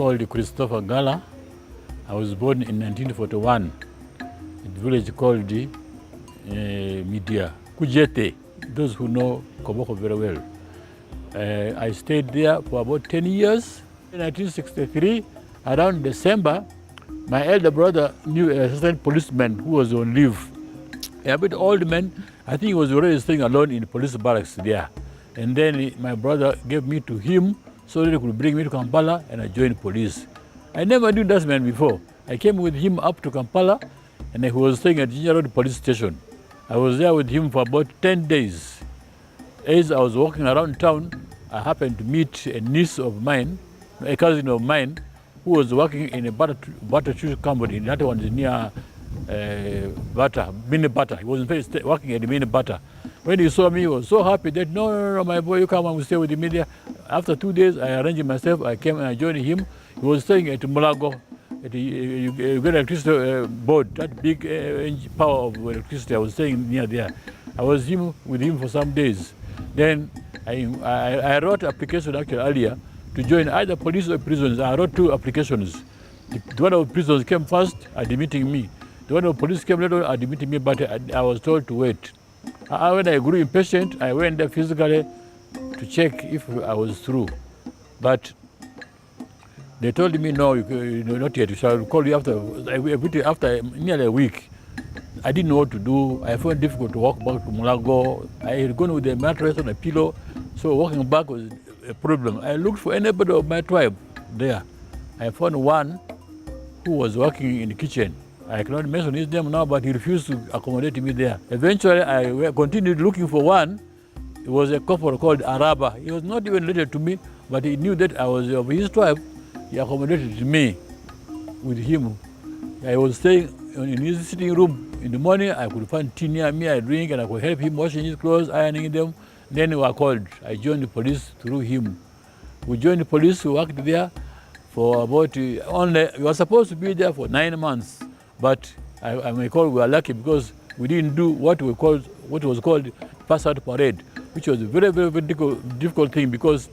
called Christopher Gala. I was born in 1941 in a village called Media, Kujete, those who know Koboko very well. I stayed there for about 10 years. In 1963, around December, my elder brother knew an assistant policeman who was on leave. A bit old man, I think he was already staying alone in the police barracks there. And then my brother gave me to him so that he could bring me to Kampala and I joined police. I never knew that man before. I came with him up to Kampala and he was staying at Jinja Road police station. I was there with him for about 10 days. As I was walking around town, I happened to meet a niece of mine, a cousin of mine, who was working in a butter shoe company. That one is near Mini Butter. He was working at the Mini Butter. When he saw me, he was so happy that, no, my boy, you come and stay with the media. After 2 days, I arranged myself. I came and I joined him. He was staying at Mulago, at the Uganda electricity board, that big power of electricity. I was staying near there. I was with him for some days. Then I wrote an application actually earlier to join either police or prisons. I wrote 2 applications. The one of prisons came first, admitting me. The one of police came later, admitting me, but I was told to wait. When I grew impatient, I went there physically to check if I was through. But they told me, no, not yet. We shall call you after nearly a week. I didn't know what to do. I found it difficult to walk back to Mulago. I had gone with a mattress on a pillow, so walking back was a problem. I looked for anybody of my tribe there. I found one who was working in the kitchen. I cannot mention his name now, but he refused to accommodate me there. Eventually, I continued looking for one. It was a couple called Araba. He was not even related to me, but he knew that I was of his tribe. He accommodated me with him. I was staying in his sitting room. In the morning, I could find tea near me, I drink, and I could help him washing his clothes, ironing them. Then we were called. I joined the police through him. We joined the police, we worked there for about we were supposed to be there for 9 months. But I may call we were lucky because we didn't do what was called pass-out parade, which was a very, very, very difficult thing because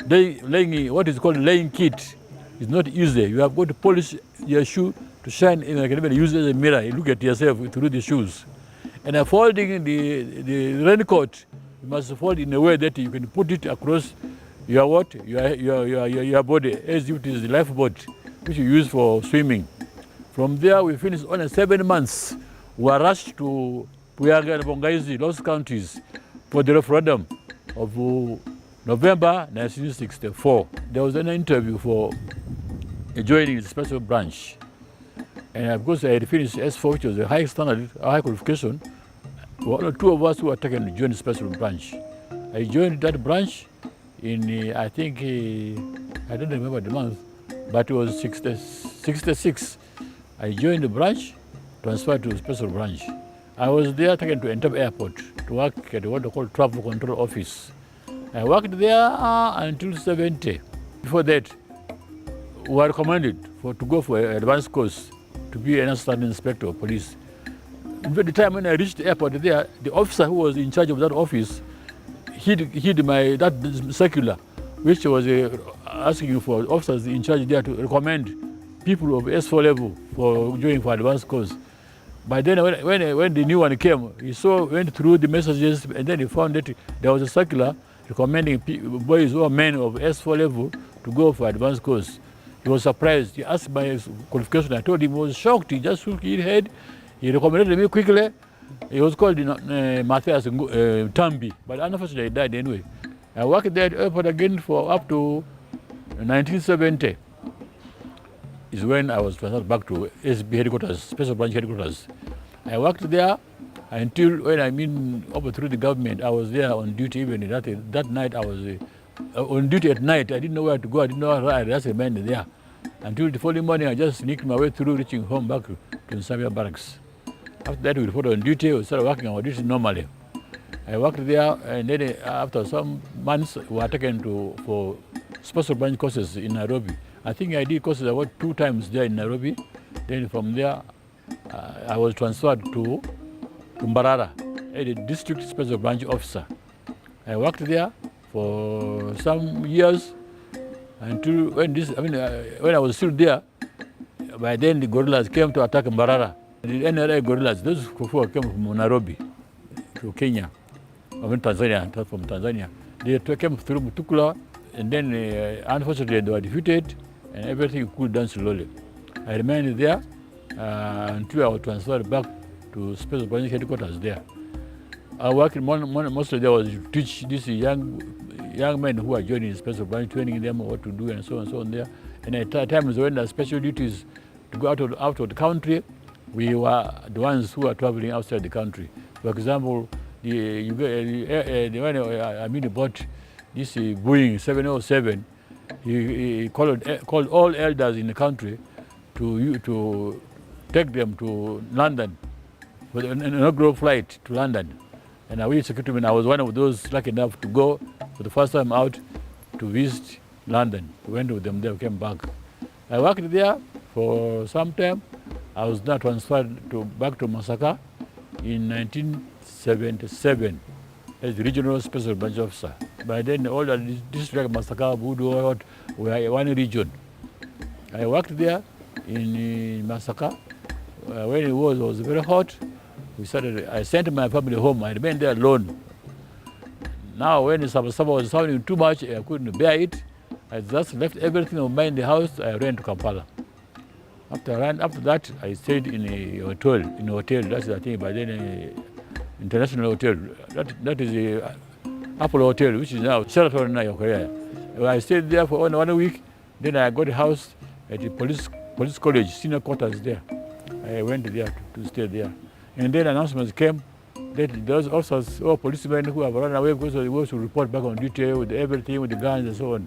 what is called laying kit is not easy. You have got to polish your shoe to shine, and I can even use it as a mirror. You look at yourself through the shoes. And folding the raincoat, you must fold in a way that you can put it across your body as if it is the lifeboat, which you use for swimming. From there, we finished only 7 months. We were rushed to Puyaga and Bongaizi, those counties, for the referendum of November 1964. There was an interview for joining the special branch. And because I had finished S4, which was a high standard, a high qualification, 1 or 2 of us were taken to join the special branch. I joined that branch in, I think, I don't remember the month, but it was 66. I joined the branch, transferred to the special branch. I was there taken to Entebbe Airport to work at what they call Travel Control Office. I worked there until 70. Before that, we were recommended to go for an advanced course to be an assistant inspector of police. By the time when I reached the airport there, the officer who was in charge of that office hid that circular, which was asking for officers in charge there to recommend people of S4 level for joining for advanced course. By then, when the new one came, he went through the messages, and then he found that there was a circular recommending boys or men of S4 level to go for advanced course. He was surprised. He asked my qualification. I told him he was shocked. He just shook his head. He recommended me quickly. He was called Matthias Tambi, but unfortunately he died anyway. I worked there at the airport again for up to 1970. Is when I was transferred back to SB headquarters, Special Branch headquarters. I worked there until when over through the government. I was there on duty even that night. I was on duty at night. I didn't know where to go. I didn't know how I just remained there. Until the following morning, I just sneaked my way through, reaching home back to Masindi Barracks. After that, we reported on duty. We started working on duty normally. I worked there, and then after some months, we were taken for Special Branch courses in Nairobi. I think I did courses about 2 times there in Nairobi. Then from there, I was transferred to Mbarara, as a district special branch officer. I worked there for some years until when when I was still there. By then the guerrillas came to attack Mbarara. The NRA guerrillas, those who came from Nairobi to Kenya, from Tanzania, they came through Mutukula, and then unfortunately they were defeated, and everything cooled down slowly. I remained there until I was transferred back to Special Branch headquarters there. I worked mostly there was to teach these young men who are joining Special Branch, training them what to do and so on there. And at times when the special duties to go out of the country, we were the ones who are traveling outside the country. For example, when bought this Boeing 707, he called all elders in the country to take them to London for an inaugural flight to London. And we security men, I was one of those lucky enough to go for the first time out to visit London. We went with them there, came back. I worked there for some time. I was now transferred back to Masaka in 1977 as the Regional Special Branch Officer. By then, all the districts, Masaka, Budu, were one region. I worked there in Masaka. When it was very hot, I sent my family home. I remained there alone. Now, when the Sabasaba was sounding too much, I couldn't bear it. I just left everything of mine in the house. I ran to Kampala. After that, I stayed in a hotel. That's I think by then international hotel. That is a Apple Hotel, which is now Sheraton in Korea. I stayed there for 1 week. Then I got a house at the police college, senior quarters there. I went there to stay there. And then announcements came that those officers or policemen who have run away because they were to report back on duty with everything, with the guns and so on.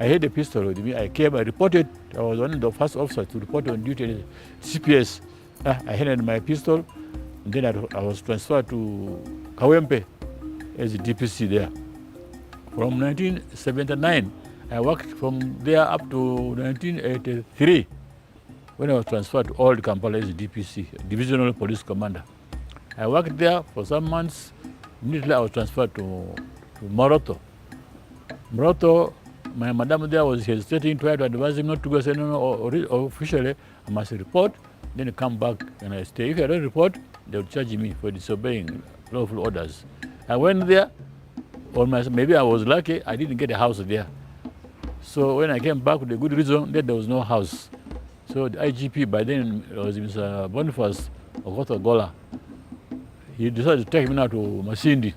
I had a pistol with me. I came, I reported. I was one of the first officers to report on duty. CPS. I handed my pistol, and then I was transferred to Kawempe as a DPC there. From 1979, I worked from there up to 1983, when I was transferred to Old Kampala as a DPC, Divisional Police Commander. I worked there for some months. Immediately I was transferred to Moroto. Moroto, my madam there was hesitating, tried to advise him not to go. Say no, officially I must report, then come back and I stay. If I don't report, they will charge me for disobeying lawful orders. I went there, maybe I was lucky, I didn't get a house there. So when I came back with a good reason, that there was no house. So the IGP by then was Mr. Boniface Christopher Gala. He decided to take me now to Masindi.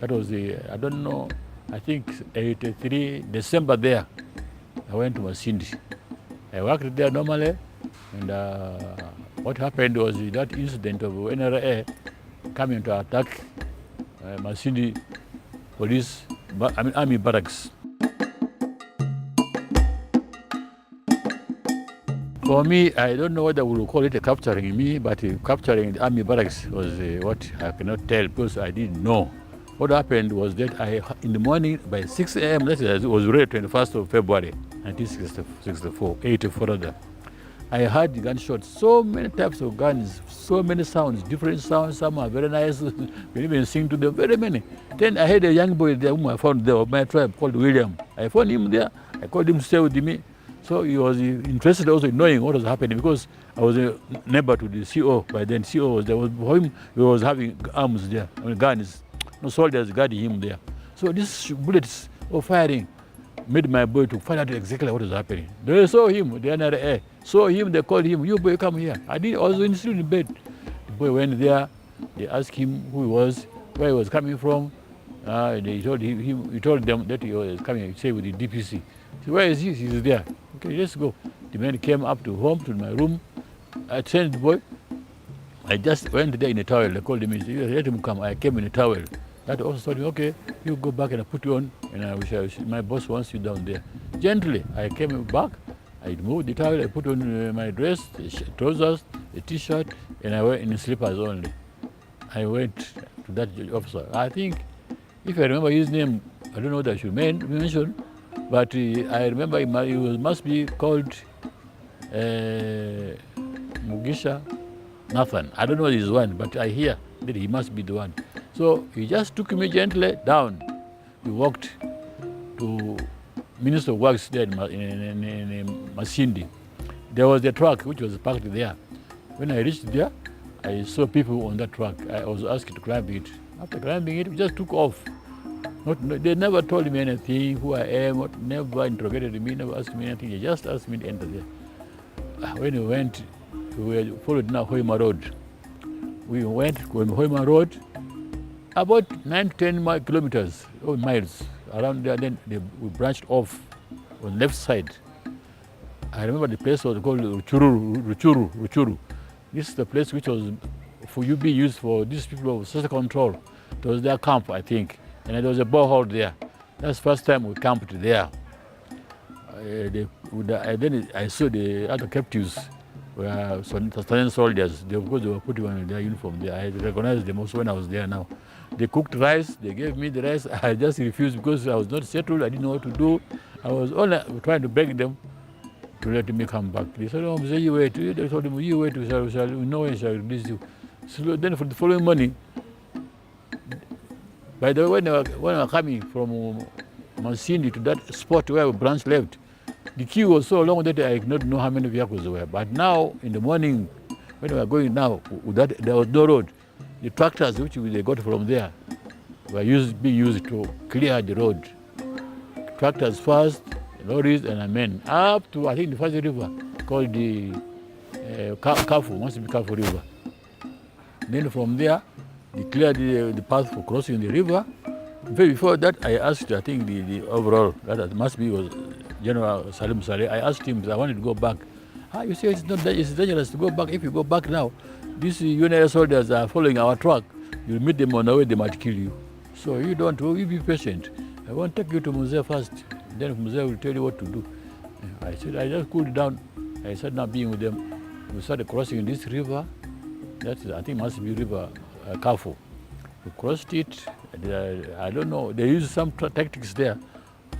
That was I don't know, I think 83 December there. I went to Masindi. I worked there normally, and what happened was that incident of NRA coming to attack Masindi Army Barracks. For me, I don't know whether we will call it a capturing me, but capturing the Army Barracks was what I cannot tell because I didn't know. What happened was that in the morning by 6 a.m., it was really 21st of February, 1964, 84 rather. I heard gunshots, so many types of guns, so many sounds, different sounds. Some are very nice, we even sing to them, very many. Then I had a young boy there whom I found there of my tribe called William. I found him there, I called him to stay with me. So he was interested also in knowing what was happening because I was a neighbor to the CO. By then, CO was there. For him, he was having arms there, guns. No soldiers guarding him there. So these bullets were firing made my boy to find out exactly what was happening. They saw him, the NRA. Saw him, they called him, "You boy, come here." I was still in bed. The boy went there. They asked him who he was, where he was coming from. He told them that he was coming, say, with the DPC. So where is he? He's there. Okay, let's go. The man came up to my room. I sent the boy. I just went there in a towel. They called him. Let him come. I came in a towel. That also told me, okay, you go back and I put you on, and my boss wants you down there. Gently, I came back. I removed the towel. I put on my dress, trousers, a T-shirt, and I went in slippers only. I went to that officer. I think, if I remember his name, I don't know what I should mention, but I remember he must be called Mugisha Nathan. I don't know his one, but I hear that he must be the one. So he just took me gently down. We walked to Minister of Works there in Masindi. There was a truck which was parked there. When I reached there, I saw people on that truck. I was asked to climb it. After climbing it, we just took off. They never told me anything, who I am, never interrogated me, never asked me anything. They just asked me to enter there. When we went, we followed now Hoima Road. We went on Hoima Road, about 9 to 10 kilometers or miles around there. Then we branched off on the left side. I remember the place was called Ruchuru. This is the place which was for UB used for these people of social control. It was their camp, I think, and there was a borehole there. That's the first time we camped there. Then I saw the other captives were Tanzanian soldiers. Of course, they were putting on their uniform there. I recognized them also when I was there now. They cooked rice, they gave me the rice. I just refused because I was not settled, I didn't know what to do. I was only trying to beg them to let me come back. They said, oh, Mzee, you wait. They told him, you wait, we know when we shall release you. So then for the following morning, by the way, when I was coming from Masindi to that spot where the branch left, the queue was so long that I did not know how many vehicles there were. But now, in the morning, when we were going now, there was no road. The tractors which they got from there were being used to clear the road. Tractors first, lorries and men, up to, I think, the first river called the Kafu, must be Kafu River. Then from there, they cleared the path for crossing the river. Before that, I asked, I think, the overall, that must be was General Salim Saleh. I asked him, I wanted to go back. You say it's dangerous to go back. If you go back now, these United soldiers are following our truck. You'll meet them on the way, they might kill you. So you be patient. I want to take you to Mzee first. Then Mzee will tell you what to do. I said, I just cooled down. I started now being with them. We started crossing this river. That is, I think must be river Kafu. We crossed it. I don't know. They used some tactics there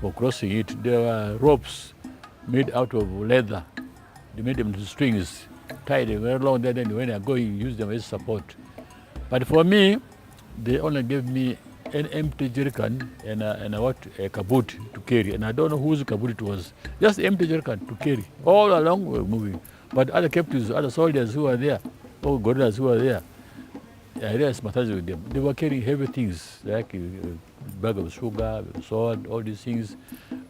for crossing it. There were ropes made out of leather. They made them into strings, tied them very long. Then when they are going, use them as support. But for me, they only gave me an empty jerrycan and a kaboot to carry. And I don't know whose kaboot it was. Just empty jerrycan to carry. All along we were moving. But other captives, other soldiers who were there, or guerrillas who were there, I really sympathized with them. They were carrying heavy things like a bag of sugar, salt, all these things.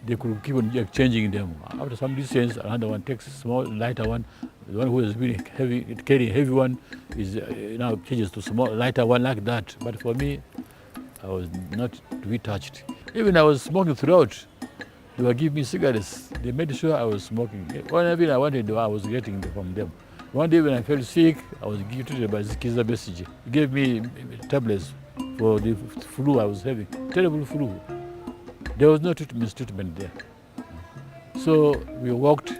They could keep on exchanging them. After some distance, another one takes a small, lighter one. The one who has been carrying heavy one is now changes to small, lighter one like that. But for me, I was not to be touched. Even I was smoking throughout. They were giving me cigarettes. They made sure I was smoking. Whenever I wanted, I was getting from them. One day when I felt sick, I was treated by Zikiza Besige. He gave me tablets for the flu I was having, terrible flu. There was no treatment there. So we walked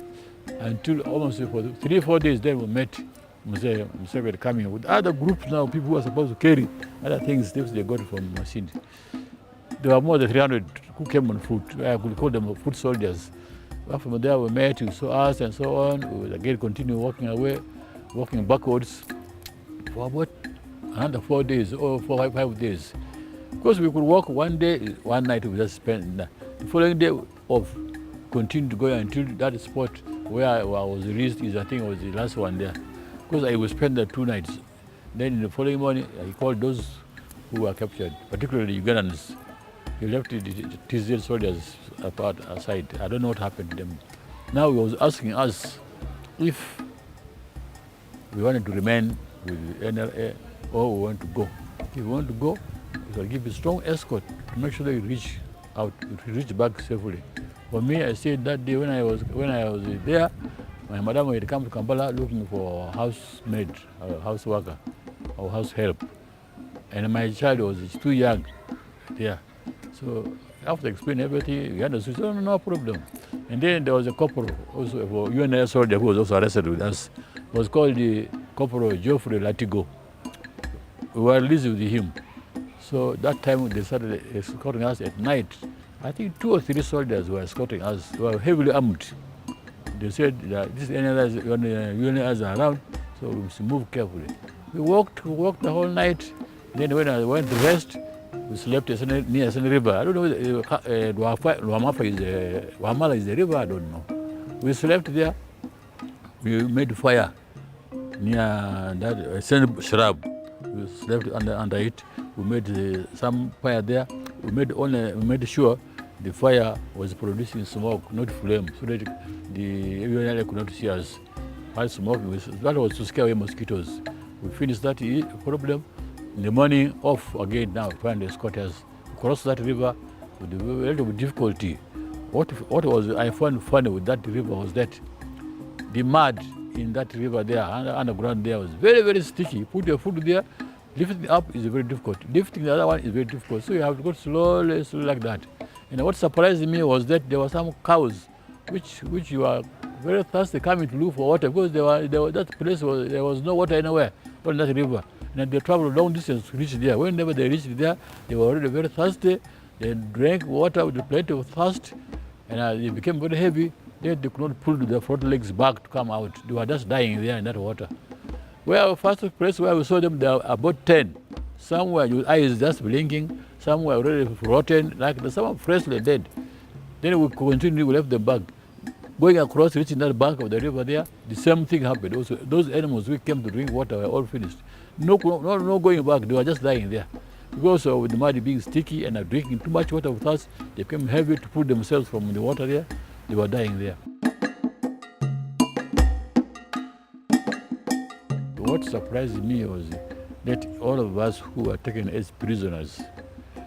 until almost for 3-4 days. Then we met Museveni coming with other groups now, people who are supposed to carry other things they got from Masindi. There were more than 300 who came on foot. I could call them foot soldiers. From there we met, we saw us and so on. We would again continue walking away, walking backwards for about another 4 days or 5 days. Because we could walk one day, one night we just spent. The following day off, continued to go until that spot where I was released is, I think, was the last one there. Because I would spend there 2 nights. Then in the following morning, I called those who were captured, particularly Ugandans. He left the TZL soldiers aside. I don't know what happened to them. Now he was asking us if we wanted to remain with the NRA or we want to go. If we want to go, we will give a strong escort to make sure that we reach back safely. For me, I said that day when I was there, my madam had come to Kampala looking for a housemaid, a house worker, or house help. And my child was too young there. So after explaining everything, we understood, no problem. And then there was a corporal also, for UNS soldier who was also arrested with us. It was called the Corporal Geoffrey Latigo. We were released with him. So that time they started escorting us at night. I think 2 or 3 soldiers were escorting us. They were heavily armed. They said that this UNS are around, so we must move carefully. We walked the whole night. Then when I went to rest, We slept near Masindi River. I don't know Wamala is the river, I don't know. We slept there. We made fire near that shrub. We slept under it. We made some fire there. We made sure the fire was producing smoke, not flame, so that the area could not see us. While smoking, that was to scare away mosquitoes. We finished that problem. In the morning, off again now, trying to escort us. We crossed that river with a little bit difficulty. What I found funny with that river was that the mud in that river there, underground there, was very, very sticky. Put your foot there, lifting it up is very difficult. Lifting the other one is very difficult. So you have to go slowly like that. And what surprised me was that there were some cows which were very thirsty, coming to look for water, because that place there was no water anywhere on that river. And they traveled long distance to reach there. Whenever they reached there, they were already very thirsty. They drank water with plenty of thirst, and they became very heavy. They could not pull their front legs back to come out. They were just dying there in that water. Well, first place where we saw them, there were about 10. Some were with eyes just blinking, some were already rotten, like some were freshly dead. Then we continued, we left the bank. Going across, reaching that bank of the river there, the same thing happened. Also, those animals who came to drink water were all finished. No going back, they were just dying there. Because with the mud being sticky and drinking too much water with us, they became heavy to pull themselves from the water there. They were dying there. What surprised me was that all of us who were taken as prisoners,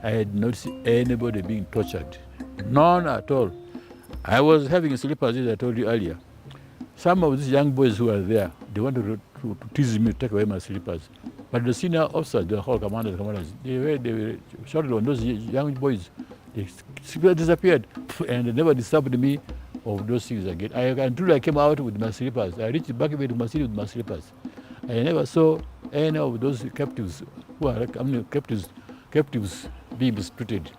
I had not seen anybody being tortured. None at all. I was having slippers, as I told you earlier. Some of these young boys who were there, they wanted to tease me, to take away my slippers. But the senior officers, the whole commanders, they shouted on those young boys. They disappeared, and they never disturbed me of those things again. Until I came out with my slippers. I reached back with my slippers. I never saw any of those captives captives being mistreated.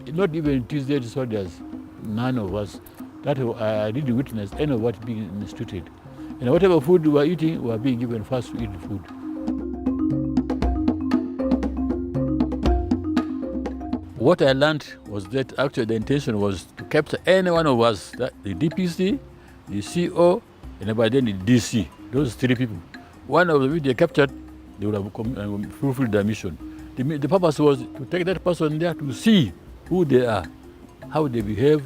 Not even Tuesday soldiers, none of us. That I didn't witness any of what being mistreated. And whatever food we were eating, we were being given fast to eat food. What I learned was that actually the intention was to capture any one of us, the DPC, the CO, and by then the DC, those three people. One of them they captured, they would have fulfilled their mission. The purpose was to take that person there to see who they are, how they behave,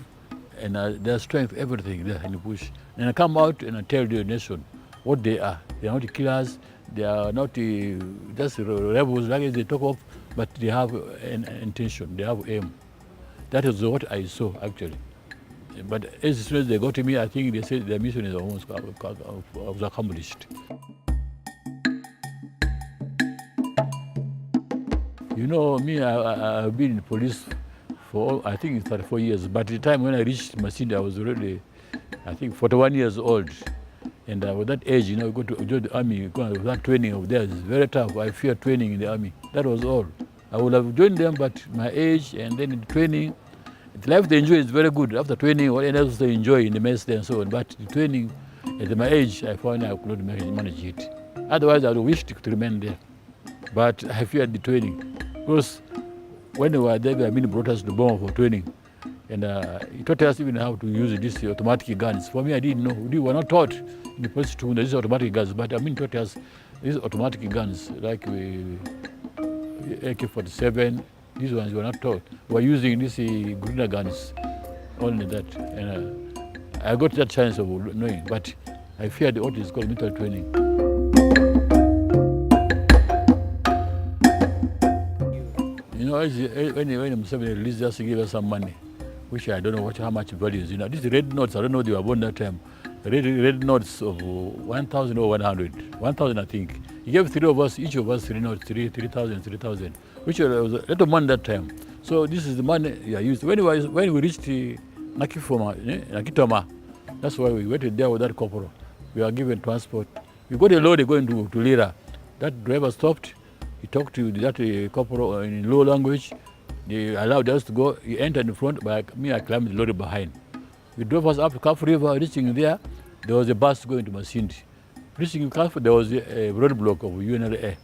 and their strength, everything there in the bush. And I come out and I tell the nation what they are. They are not killers, they are not just rebels like they talk of, but they have an intention, they have aim. That is what I saw actually. But as soon as they got to me, I think they said their mission is almost accomplished. You know, me, I've been in police for, I think, 34 years. But at the time when I reached Masindi, I was already, I think, 41 years old. And with that age, you know, go to join the army, go that training of theirs is very tough. I fear training in the army. That was all. I would have joined them, but my age and then in the training, the life they enjoy is very good. After training, what else they enjoy in the mess there and so on. But the training, at my age, I found I could not manage it. Otherwise, I would wish to remain there. But I feared the training. Because when we were there, they brought us to Boma for training. And he taught us even how to use these automatic guns. For me, I didn't know. We were not taught in the police to these automatic guns, but taught us these automatic guns, like AK-47. These ones were not taught. We were using these Uganda guns, only that. And I got that chance of knowing, but I feared what is called military training. You know, when Museveni released us, he gave us some money, which I don't know how much value is. You know, these red notes, I don't know they were born that time. Red notes of 1,000 or 100. 1,000, I think. He gave three of us, each of us 3 notes, 3,000, which was a lot of money that time. So this is the money I used. When we reached Nakitoma, that's why we waited there with that corporal. We were given transport. We got a lorry going to Lira. That driver stopped. He talked to that corporal in low language. They allowed us to go. He entered in front, but me, I climbed the lorry behind. He drove us up to Kaf River. Reaching there was a bus going to Masindi. Reaching Kaf, there was a roadblock of UNLA.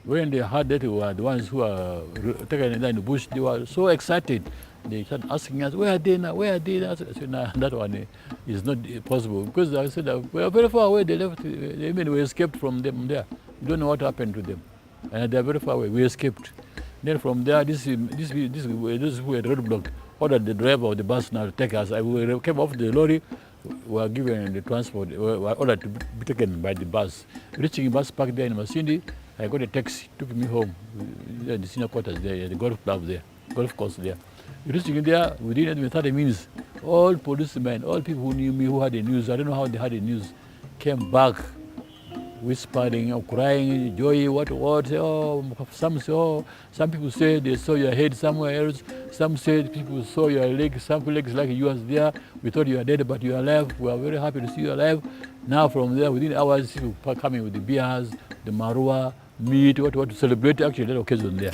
When they heard that we were the ones who were taken in the bush, they were so excited. They started asking us, where are they now? Where are they now? I said, nah, that one is not possible. Because I said, we are very far away. They left. I mean, we escaped from them there. We don't know what happened to them. And they are very far away. We escaped. Then from there, this who had roadblock ordered the driver of the bus now to take us. We came off the lorry. We were given the transport. We were ordered to be taken by the bus. Reaching bus park there in Masindi, I got a taxi, took me home. The senior quarters there, the golf club there, golf course there. Reaching there, within even 30 minutes, all policemen, all people who knew me, who had the news, I don't know how they had the news, came back, whispering, crying, joy, what, oh, some say, oh, some people say they saw your head somewhere else, some said people saw your legs, some legs like yours there, we thought you were dead, but you are alive, we are very happy to see you alive. Now from there, within hours, people coming with the beers, the marua, meat, what to celebrate actually that occasion there.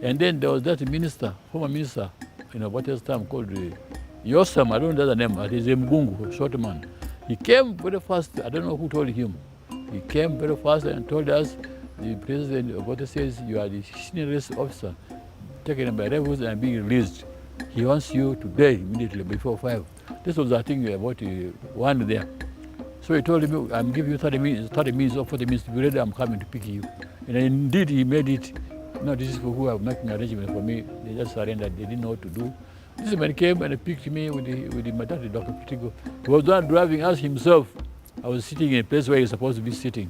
And then there was that minister, former minister, what else time called Yosam, I don't know the name, it is a Mgungu, short man. He came very fast, I don't know who told him. He came very fast and told us, the president of what says, you are the seniorest officer taken by rebels and being released. He wants you today, immediately, before 5. This was, I think, about 1 there. So he told me, I'm giving you 30 minutes or 40 minutes to be ready, I'm coming to pick you. And indeed, he made it. No, this is for who are making arrangements for me. They just surrendered, they didn't know what to do. This man came and picked me with the Matati, Dr. Pitigo. He was not driving us himself. I was sitting in a place where you're supposed to be sitting.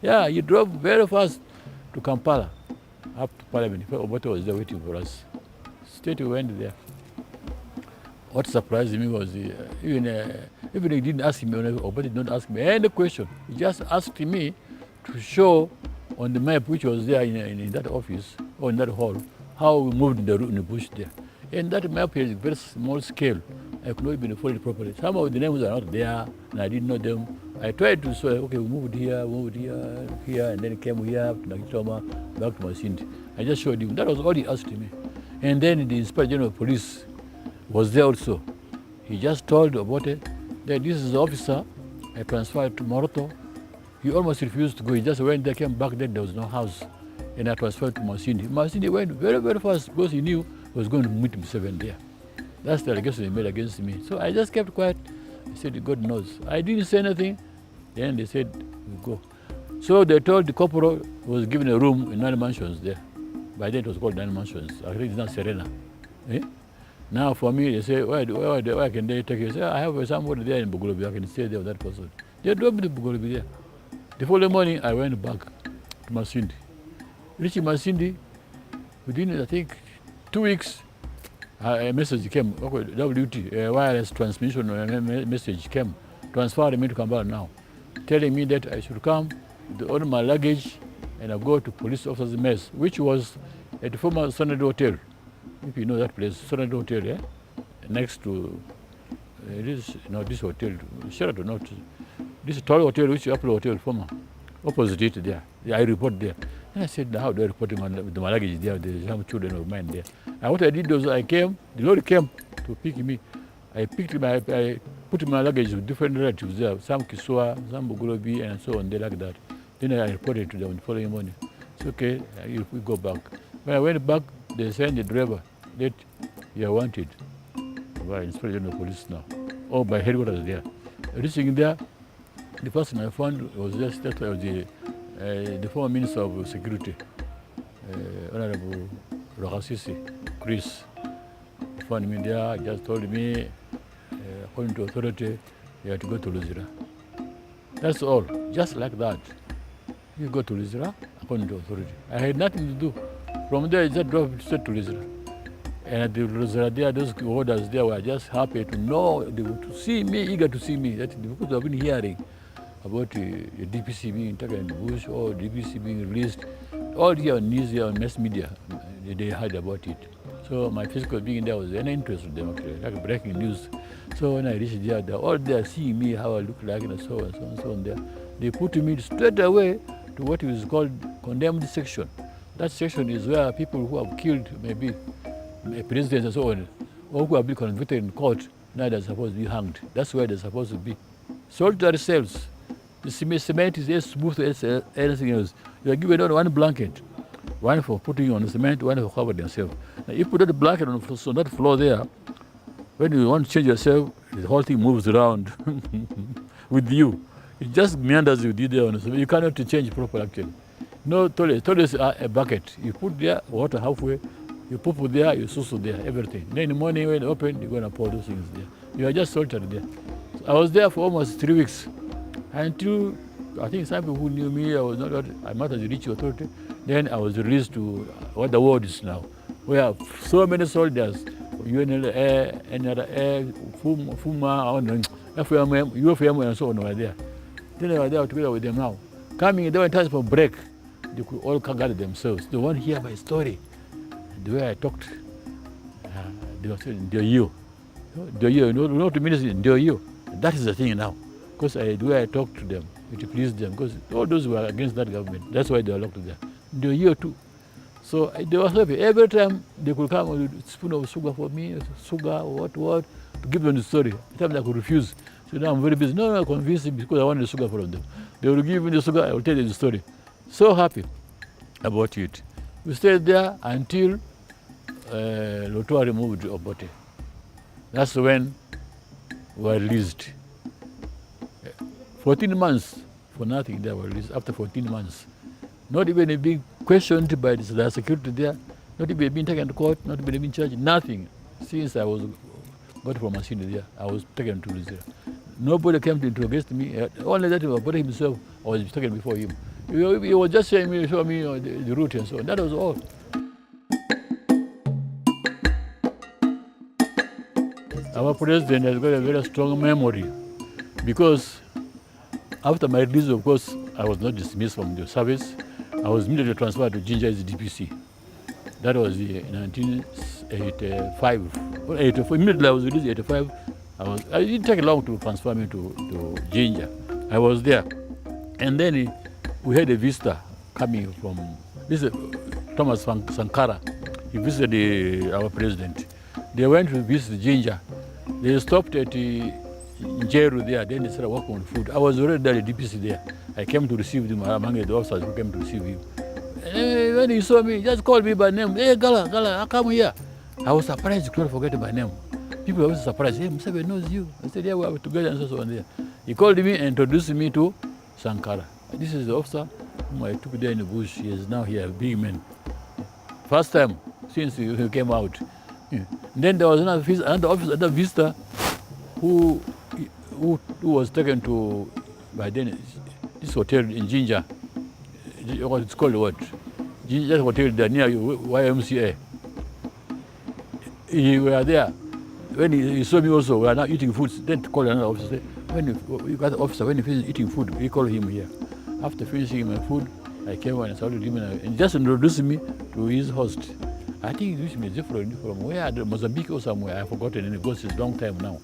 Yeah, he drove very fast to Kampala, up to Parliament. Obote was there waiting for us. Straight we went there. What surprised me was even he didn't ask me, Obote did not ask me any question. He just asked me to show on the map which was there in that office or in that hall how we moved in the bush there. And that map is very small scale. I could not even follow it properly. Some of the names are not there, and I didn't know them. I tried to say, okay, we moved here, and then came here to Nakitoma, back to Masindi. I just showed him. That was all he asked me. And then the Inspector General of Police was there also. He just told Obote that this is the officer. I transferred to Moroto. He almost refused to go. He just went there, came back, then there was no house. And I transferred to Masindi. Masindi went very, very fast because he knew he was going to meet Museveni there. That's the allegation they made against me. So I just kept quiet. I said, God knows. I didn't say anything. Then they said, we go. So they told the corporal was given a room in 9 mansions there. By then it was called 9 mansions. I think it's not Serena. Now for me, they say, where can they take you? I say, I have somebody there in Bugolobi. I can stay there with that person. They drove me to Bugolobi there. The following morning, I went back to Masindi. Reaching Masindi, within, I think, 2 weeks, a message came, WT, a wireless transmission message came, transferring me to Kampala now, telling me that I should come to order my luggage and I go to police officer's mess, which was at the former Standard Hotel. If you know that place, Standard Hotel, yeah? Next to this hotel, Sheraton, not this tall hotel, which is Apple Hotel, former, opposite it there. I report there. And I said, how do I report my luggage there? There's some children of mine there. And what I did was I came, the lorry came to pick me. I put my luggage with different relatives there, some Kiswa, some Bugolobi, and so on, they like that. Then I reported to them the following morning. It's okay, we go back. When I went back, they sent the driver that you are wanted by Inspector General of Police now, or by headquarters there. Reaching there, the person I found was just that was the former Minister of Security, Honorable Rogasisi, Chris. He found me there, just told me, according to authority, you have to go to Luzira. That's all, just like that. You go to Luzira, according to authority. I had nothing to do. From there, I just drove straight to Luzira. And at the Luzira there, those orders there were just happy to know, to see me, eager to see me. That's because I've been hearing about the DPC being taken in the bush or DPC being released. All here on news, here on mass media, they heard about it. So my physical being there was an interest to them, actually, like breaking news. So when I reached there, they're all there seeing me, how I look like, and so on and so on there. They put me straight away to what is called condemned section. That section is where people who have killed maybe presidents and so on, or who have been convicted in court, now they're supposed to be hanged. That's where they're supposed to be. Solitary cells. The cement is as smooth as anything else. You are given only one blanket, one for putting on the cement, one for covering yourself. Now, if you put that blanket on that floor there, when you want to change yourself, the whole thing moves around with you. It just meanders with you there. So you cannot change properly, actually. No toilet. Toilets are a bucket. You put there, water halfway, you put there, you susu there, everything. Then in the morning when you open, you're going to pour those things there. You are just solitary there. So I was there for almost 3 weeks. Until, I think some people who knew me, I might have reached authority. Then I was released to what the world is now. We have so many soldiers, UNLA, NRA, FUMA, FMM, UFM, and so on were there. Then I was there together with them now. Coming, they were in time for break. They could all gather themselves. They want to hear my story. The way I talked, they were saying, "Dear you, you know what the minister is, dear you." That is the thing now. Because the way I talked to them, it pleased them. Because all those were against that government. That's why they were locked there. Dear you too. So they were happy. Every time they could come with a spoon of sugar for me, sugar, what, to give them the story. Every time I could refuse. So now I'm very busy. No, convince them because I want the sugar from them. They will give me the sugar, I will tell them the story. So happy about it. We stayed there until Lotua removed Obote. That's when we were released. 14 months for nothing they were released after 14 months. Not even being questioned by the security there, not even being taken to court, not even being charged, nothing. Since I was got from Masindi there, I was taken to Rizia. Nobody came to interrogate me. Only that Obote himself, I was taken before him. He was just showing me the route and so on. That was all. Our president has got a very strong memory because after my release, of course, I was not dismissed from the service. I was immediately transferred to Jinja as DPC. That was in 1985. Well, 84. Immediately I was released in 85. It didn't take long to transfer me to Jinja. I was there. And then we had a visitor coming from, this is Thomas Sankara. He visited our president. They went to visit Jinja. They stopped at Njeru there, then they started working on food. I was already there, the DPC there. I came to receive them among the officers who came to receive him. When he saw me, he just called me by name. "Hey, Gala, come here." I was surprised he couldn't forget my name. People were also surprised. "Hey, Museveni knows you." I said, "Yeah, we were together and so on there." He called me and introduced me to Sankara. This is the officer whom I took there in the bush. He is now here, a big man. First time since he came out. Yeah. Then there was another visitor who was taken to, by then, this hotel in Jinja. It's called what? Jinja Hotel there near YMCA. We were there. When he saw me also, we are now eating food. Then to call another officer. When you got the officer, when he finished eating food, we call him here. After finishing my food, I came and saluted him and just introduced me to his host. I think he used me different from where, Mozambique or somewhere. I've forgotten it because it's a long time now.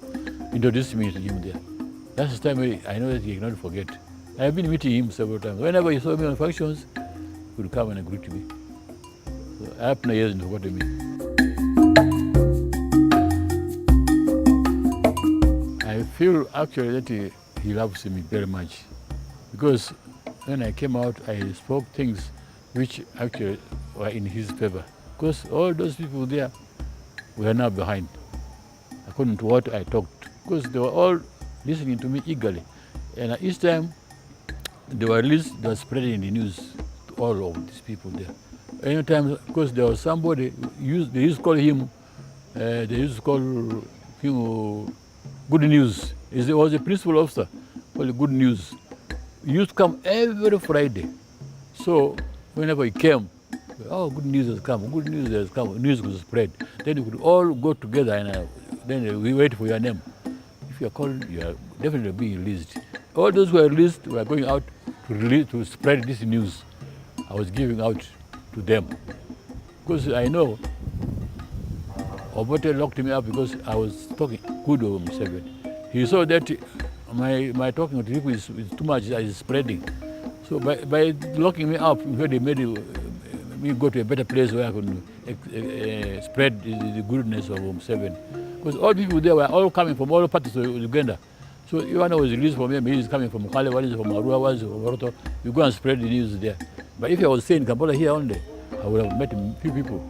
Introduced me to him there. That's the time I know that he cannot forget. I have been meeting him several times. Whenever he saw me on functions, he would come and greet me. So I have no years to forget me. I feel actually that he loves me very much because when I came out, I spoke things which actually were in his favor. Because all those people there were now behind, according to what I talked. Because they were all listening to me eagerly. And each time they were released, they were spreading the news to all of these people there. Anytime, because there was somebody, they used to call him Good News. He was a principal officer called Good News. He used to come every Friday. So whenever he came, "Oh, good news has come, good news has come," news was spread. Then we could all go together and then we wait for your name. If you are called, you are definitely being released. All those who are released were going out to spread this news. I was giving out to them. Because I know Obote locked me up because I was talking good of Museveni. He saw that my talking to people is too much, is spreading. So by locking me up, they made me go to a better place where I could spread the goodness of Museveni. Because all people there were all coming from all parts of Uganda. So if one was released from here, maybe he's coming from Kwale, one is from Arua, one is from Moroto, you go and spread the news there. But if I was staying in Kampala here only, I would have met a few people.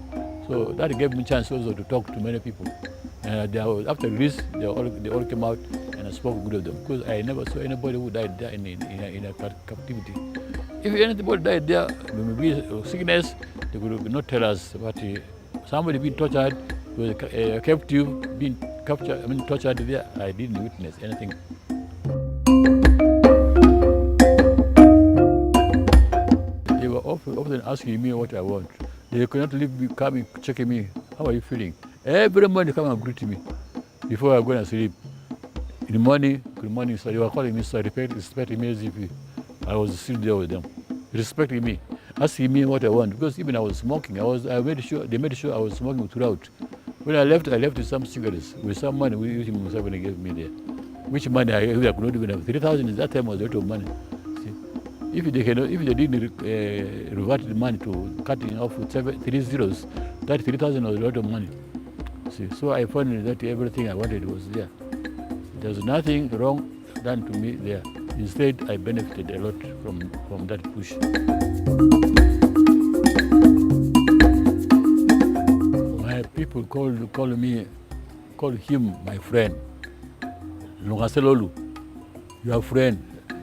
So that gave me a chance also to talk to many people. And after release, they all came out and I spoke good of them. Because I never saw anybody who died there in a captivity. If anybody died there, maybe sickness, they could not tell us. But somebody being tortured, was a captive being captured, tortured there, I didn't witness anything. They were often asking me what I want. They could not leave me, coming, checking me. How are you feeling? Every morning they come and greet me before I go and sleep. In the morning, good morning, sir. They were calling me, sir, respecting me as if I was still there with them. Respecting me, asking me what I want. Because even I was smoking, they made sure I was smoking throughout. When I left with some cigarettes, with some money which Museveni gave me there. Which money I could not even have. 3,000 at that time was a lot of money. See? If they didn't revert the money to cutting off with 3 zeros, that 3,000 was a lot of money. See? So I found that everything I wanted was there. There was nothing wrong done to me there. Instead, I benefited a lot from that push. My people call him my friend. Lungaselolu, your friend.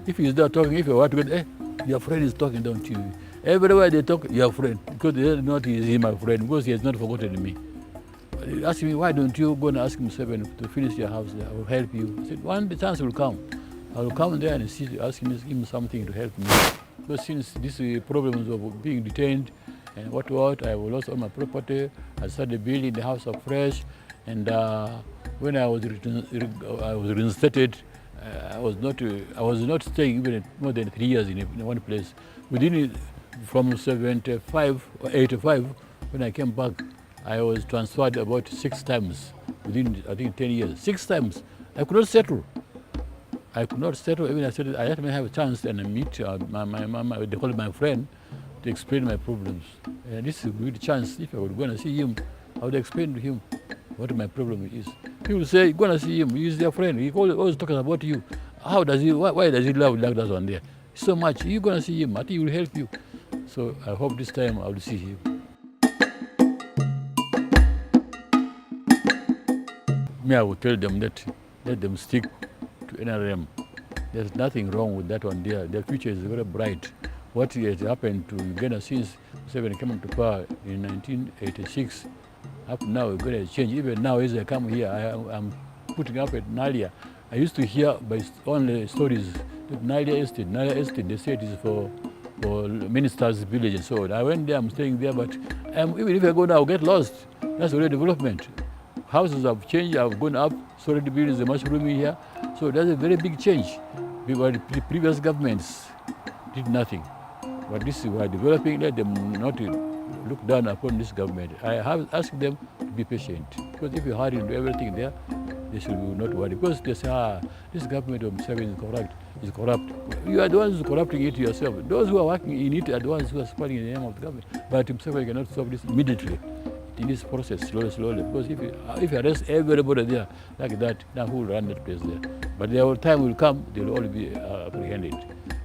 If he's not talking, if you want to go, your friend is talking, don't you? Everywhere they talk, your friend. Because they don't know he's my friend, because he has not forgotten me. They ask me, why don't you go and ask Museveni to finish your house there? I will help you. I said, one chance will come. I will come there and ask him something to help me. Because since these problems of being detained and what, I lost all my property. I started building the house afresh. And when I was reinstated, I was not staying even more than 3 years in one place. From 75 or 85, when I came back, I was transferred about 6 times within, I think, 10 years. 6 times. I could not settle. Even I said I had to have a chance and meet they call my friend, to explain my problems. And this is a good chance. If I would go and see him, I would explain to him what my problem is. People say, go and see him. He's their friend. He always talking about you. How does he? Why does he love like that one there? So much. You go and see him. I think he will help you. So I hope this time I will see him. Me, I will tell them that let them stick to NRM. There's nothing wrong with that one there. Their future is very bright. What has happened to Uganda since Museveni came into power in 1986, up now we're going to change. Even now as I come here, I'm putting up at Nalia. I used to hear by only stories that Nalia Estate, they say it is for ministers' village and so on. I went there, I'm staying there, but even if I go now, I'll get lost. That's already development. Houses have changed, have gone up, so already buildings are much roomy here. So that's a very big change. The previous governments did nothing. But this is why developing, let them not look down upon this government. I have asked them to be patient. Because if you hurry into everything there, they should not worry. Because they say, this government of Museveni is corrupt. You are the ones who are corrupting it yourself. Those who are working in it are the ones who are spreading in the name of the government. But Museveni cannot solve this immediately. In this process, slowly. Because if you arrest everybody there like that, now who will run that place there? But their time will come, they will all be apprehended.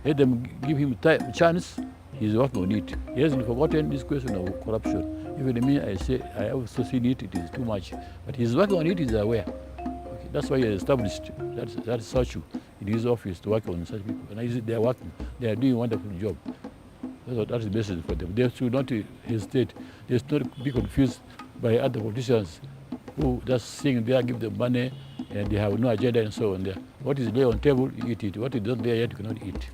Let them give him chance. He's working on it. He hasn't forgotten this question of corruption. Even me, I say, I also seen it is too much. But he's working on it, he's aware. Okay. That's why he established that statue in his office to work on such people. And they are working. They are doing a wonderful job. That's the message for them. They should not hesitate. They should not be confused by other politicians who just sing there, give them money, and they have no agenda and so on there. What is there on table, you eat it. What is not there yet, you cannot eat.